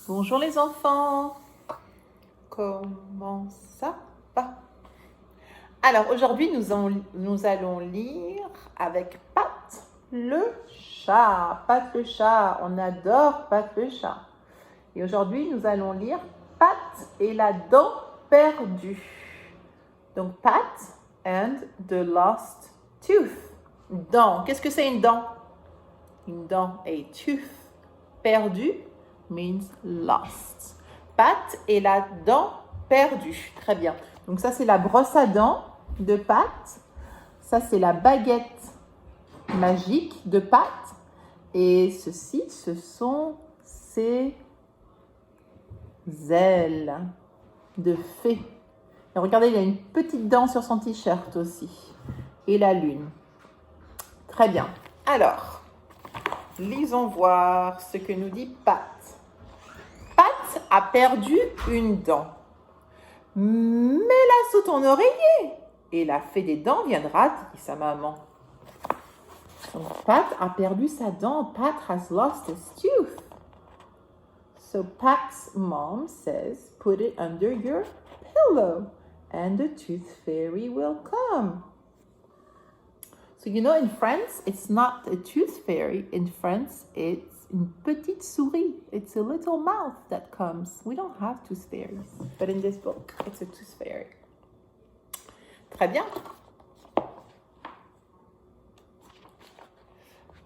Bonjour les enfants, comment ça va? Alors aujourd'hui nous allons lire avec Pat le chat. Pat le chat, on adore Pat le chat. Et aujourd'hui nous allons lire Pat et la dent perdue. Donc Pat and the lost tooth. Dent, qu'est-ce que c'est une dent? Une dent, a tooth. Perdu means lost. Pat et la dent perdue. Très bien. Donc ça, c'est la brosse à dents de Pat. Ça, c'est la baguette magique de Pat. Et ceci, ce sont ses ailes de fée. Et regardez, il y a une petite dent sur son t-shirt aussi. Et la lune. Très bien. Alors, lisons voir ce que nous dit Pat. Pat a perdu une dent. Mets-la sous ton oreiller et la fée des dents viendra, dit sa maman. Donc, Pat a perdu sa dent. Pat has lost his tooth. So Pat's mom says, put it under your pillow and the tooth fairy will come. So you know in France, it's not a tooth fairy. In France, it's une petite souris. It's a little mouth that comes. We don't have tooth fairies, but in this book, it's a tooth fairy. Très bien.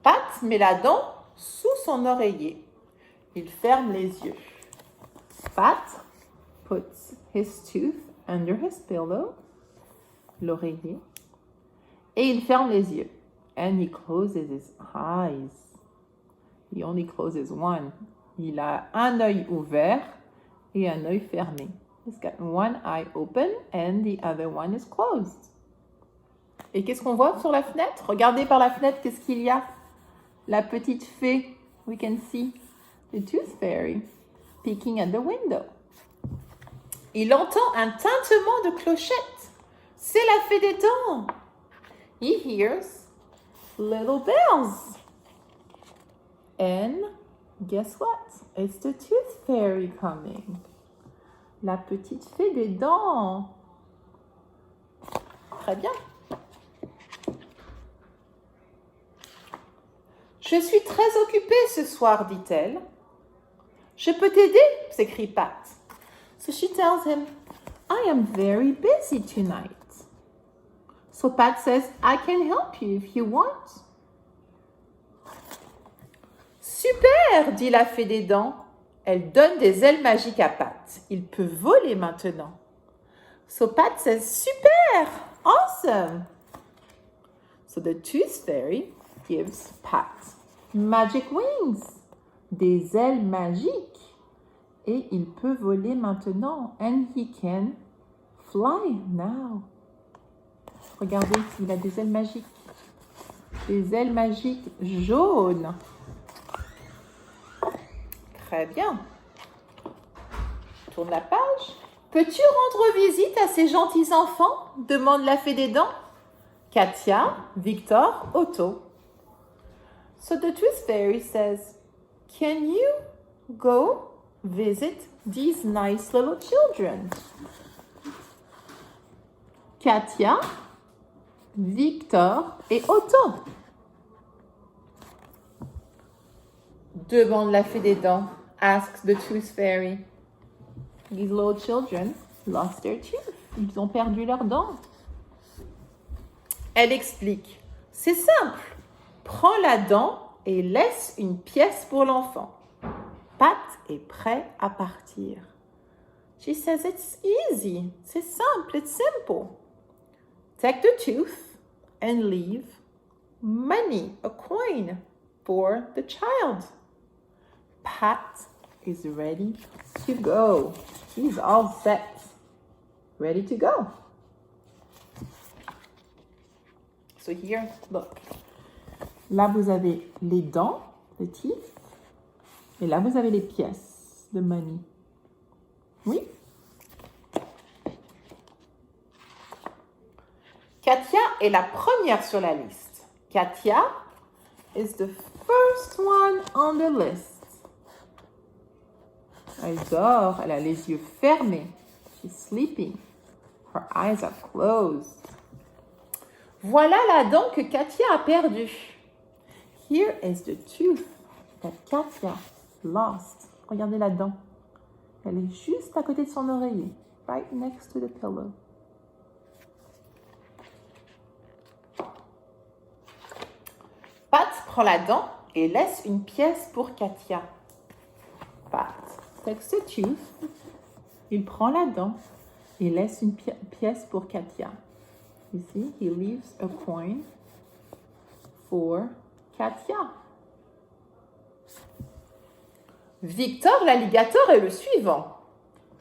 Pat met la dent sous son oreiller. Il ferme les yeux. Pat puts his tooth under his pillow, l'oreiller, et il ferme les yeux. And he closes his eyes. He only closes one. Il a un œil ouvert et un œil fermé. He's got one eye open and the other one is closed. Et qu'est-ce qu'on voit sur la fenêtre? Regardez par la fenêtre, qu'est-ce qu'il y a? La petite fée. We can see the tooth fairy peeking at the window. Il entend un tintement de clochette. C'est la fée des dents. He hears little bells. And guess what? It's the tooth fairy coming. La petite fée des dents. Très bien. Je suis très occupée ce soir, dit-elle. Je peux t'aider? S'écrie Pat. So she tells him, I am very busy tonight. So Pat says, I can help you if you want. Super, dit la fée des dents. Elle donne des ailes magiques à Pat. Il peut voler maintenant. So Pat says, super, awesome. So the tooth fairy gives Pat magic wings, des ailes magiques. Et il peut voler maintenant. And he can fly now. Regardez s'il a des ailes magiques. Des ailes magiques jaunes. Très bien. Tourne la page. Peux-tu rendre visite à ces gentils enfants? Demande la fée des dents. Katia, Victor, Otto. So the tooth fairy says, can you go visit these nice little children? Katia, Victor et Otto. Demande la fée des dents. Asks the tooth fairy. These little children lost their tooth. Ils ont perdu leurs dents. Elle explique. C'est simple. Prends la dent et laisse une pièce pour l'enfant. Pat est prêt à partir. She says it's easy. C'est simple. It's simple. Take the tooth and leave money, a coin, for the child. Pat is ready to go. He's all set. Ready to go. So here, look. Là, vous avez les dents, the teeth. Et là, vous avez les pièces, the money. Oui? Katia est la première sur la liste. Katia is the first one on the list. Elle dort, elle a les yeux fermés. She's sleeping. Her eyes are closed. Voilà la dent que Katia a perdue. Here is the tooth that Katia lost. Regardez la dent. Elle est juste à côté de son oreiller. Right next to the pillow. Pat prend la dent et laisse une pièce pour Katia. Pat takes the tooth. Il prend la dent et laisse une pièce pour Katia. You see, he leaves a coin for Katia. Victor l'alligator est le suivant.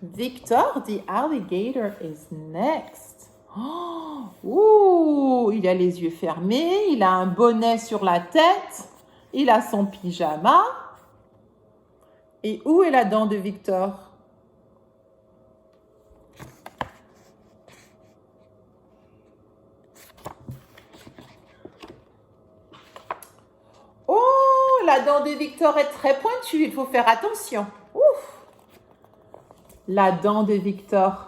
Victor the alligator is next. Oh, il a les yeux fermés, il a un bonnet sur la tête, il a son pyjama. Et où est la dent de Victor? Oh, la dent de Victor est très pointue, il faut faire attention. Ouf. La dent de Victor.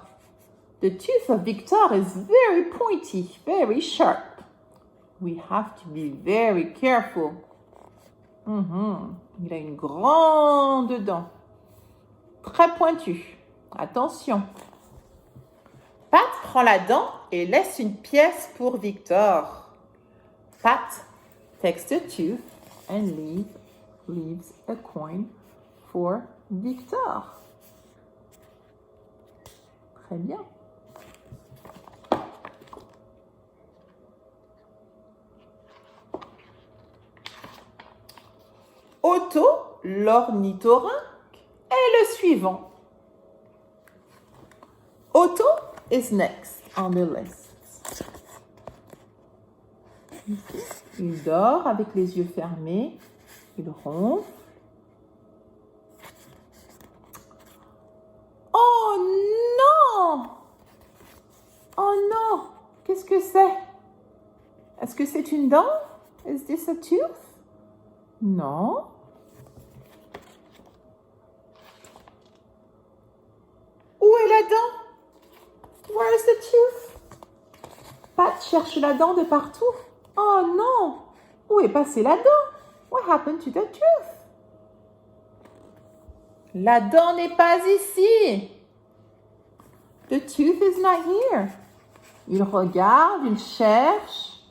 The tooth of Victor is very pointy, very sharp. We have to be very careful. Il a une grande dent, très pointue. Attention. Pat prend la dent et laisse une pièce pour Victor. Pat takes the tooth and leaves a coin for Victor. Très bien. Otto, l'ornithorynque, est le suivant. Otto is next on the list. Il dort avec les yeux fermés. Il ronfle. Oh non! Oh non! Qu'est-ce que c'est? Est-ce que c'est une dent? Is this a tooth? Non. Où est la dent? Where is the tooth? Pat cherche la dent de partout. Oh non! Où est passée la dent? What happened to the tooth? La dent n'est pas ici. The tooth is not here. Il regarde, il cherche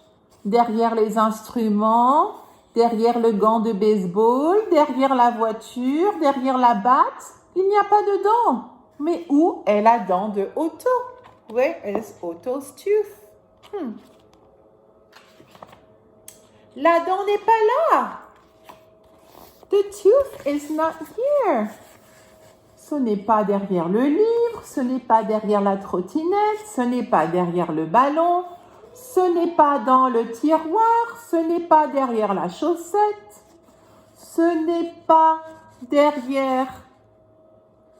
derrière les instruments, derrière le gant de baseball, derrière la voiture, derrière la batte. Il n'y a pas de dent. Mais où est la dent de Otto? Where is Otto's tooth? La dent n'est pas là. The tooth is not here. Ce n'est pas derrière le livre, ce n'est pas derrière la trottinette, ce n'est pas derrière le ballon, ce n'est pas dans le tiroir, ce n'est pas derrière la chaussette, ce n'est pas derrière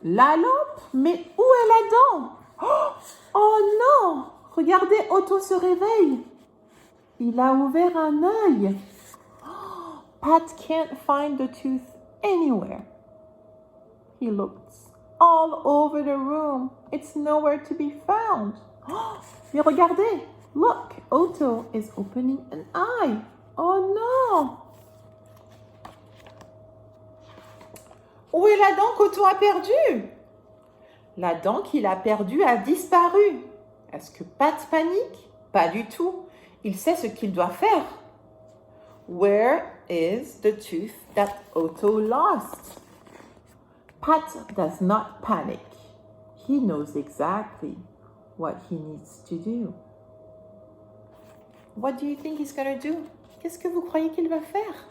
la lampe, mais où est la dent? Oh non! Regardez, Otto se réveille. Il a ouvert un œil. Pat can't find the tooth anywhere. He looks all over the room. It's nowhere to be found. Mais regardez, look, Otto is opening an eye. Oh non! Où est la dent qu'Otto a perdue? La dent qu'il a perdue a disparu. Est-ce que Pat panique? Pas du tout. Il sait ce qu'il doit faire. Where is the tooth that Otto lost? Pat does not panic. He knows exactly what he needs to do. What do you think he's going to do? Qu'est-ce que vous croyez qu'il va faire?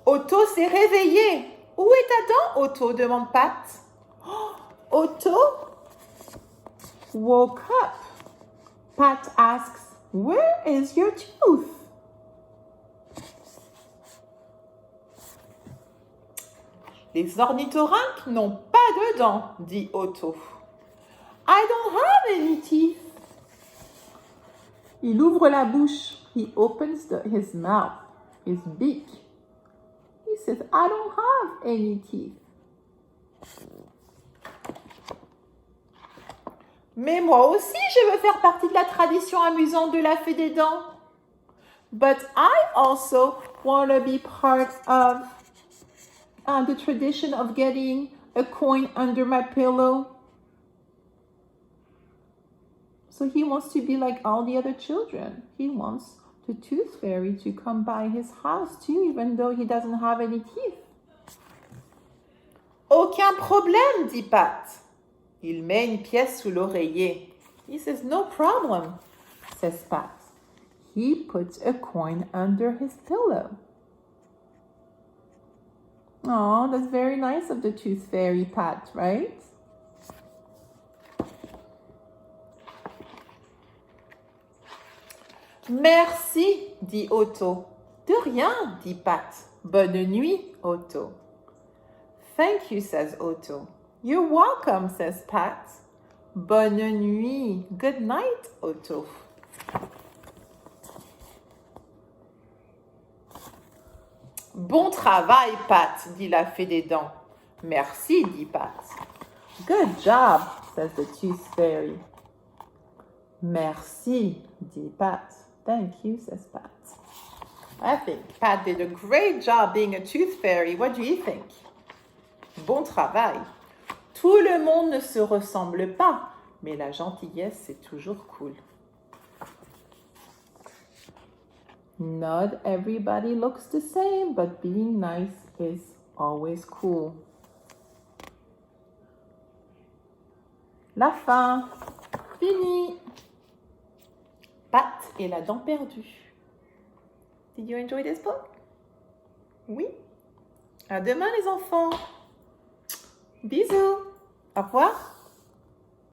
Otto s'est réveillé. Où est ta dent, Otto? Demande Pat. Otto woke up. Pat asks, where is your tooth? Les ornithorynques n'ont pas de dents, dit Otto. I don't have any teeth. Il ouvre la bouche. He opens his mouth, his beak. says, I don't have any teeth. Mais moi aussi, je veux faire partie de la tradition amusante de la fée des dents. But I also want to be part of the tradition of getting a coin under my pillow. So he wants to be like all the other children. He wants the tooth fairy to come by his house too, even though he doesn't have any teeth. Aucun problème, dit Pat. Il met une pièce sous l'oreiller. He says, no problem, says Pat. He puts a coin under his pillow. Oh, that's very nice of the tooth fairy, Pat, right? Merci, dit Otto. De rien, dit Pat. Bonne nuit, Otto. Thank you, says Otto. You're welcome, says Pat. Bonne nuit. Good night, Otto. Bon travail, Pat, dit la fée des dents. Merci, dit Pat. Good job, says the tooth fairy. Merci, dit Pat. Thank you, says Pat. I think Pat did a great job being a tooth fairy. What do you think? Bon travail. Tout le monde ne se ressemble pas, mais la gentillesse, c'est toujours cool. Not everybody looks the same, but being nice is always cool. La fin. Fini. Pat et la dent perdue. Did you enjoy this book? Oui. À demain les enfants. Bisous. Au revoir.